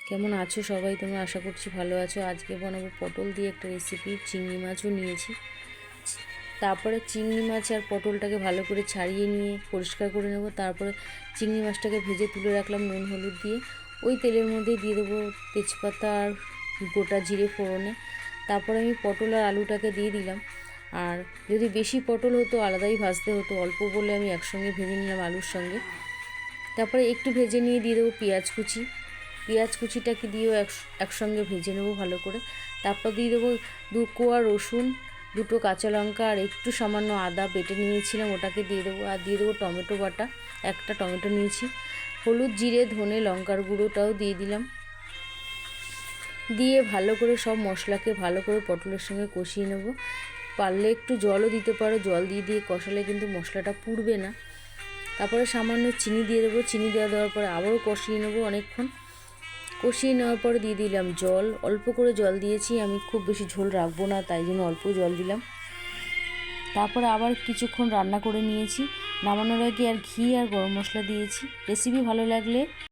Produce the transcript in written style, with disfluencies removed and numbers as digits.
কেমন আছো সবাই? তোমরা আশা করছি ভালো আছো। আজকে বানাবো পটল দিয়ে একটা রেসিপি। চিংড়ি মাছও নিয়েছি। তারপরে চিংড়ি মাছ আর পটলটাকে ভালো করে ছাড়িয়ে নিয়ে পরিষ্কার করে নেব। তারপরে চিংড়ি মাছটাকে ভেজে তুলে রাখলাম নুন হলুদ দিয়ে। ওই তেলের মধ্যে দিয়ে দেবো তেজপাতা আর গোটা জিরে ফোড়নে। তারপরে আমি পটল আর আলুটাকে দিয়ে দিলাম। আর যদি বেশি পটল হতো আলাদাই ভাজতে হতো, অল্প বলে আমি একসঙ্গে ভেজে নিলাম আলুর সঙ্গে। তারপরে একটু ভেজে নিয়ে দিয়ে দেবো পেঁয়াজ কুচি। পেঁয়াজ কুচিটাকে দিয়েও একসঙ্গে ভেজে নেবো ভালো করে। তারপর দিয়ে দেবো 2 কোয়া রসুন, 2টো কাঁচা লঙ্কা আর একটু সামান্য আদা বেটে নিয়েছিলাম, ওটাকে দিয়ে দেবো। আর দিয়ে দেবো টমেটো বাটা, একটা টমেটো নিয়েছি। হলুদ, জিরে, ধনে, লঙ্কার গুঁড়োটাও দিয়ে দিলাম। দিয়ে ভালো করে সব মশলাকে ভালো করে পটলের সঙ্গে কষিয়ে নেব। পারলে একটু জলও দিতে পারো, জল দিয়ে দিয়ে কষালে কিন্তু মশলাটা পুড়বে না। তারপরে সামান্য চিনি দিয়ে দেবো। চিনি দেওয়ার পরে আবারও কষিয়ে নেবো অনেকক্ষণ। কষিয়ে নেওয়ার পরে দিয়ে দিলাম জল, অল্প করে জল দিয়েছি, আমি খুব বেশি ঝোল রাখবো না তাই জন্য অল্প জল দিলাম। তারপরে আবার কিছুক্ষণ রান্না করে নিয়েছি। নামানোর আগে আর ঘি আর গরম মশলা দিয়েছি। রেসিপি ভালো লাগলে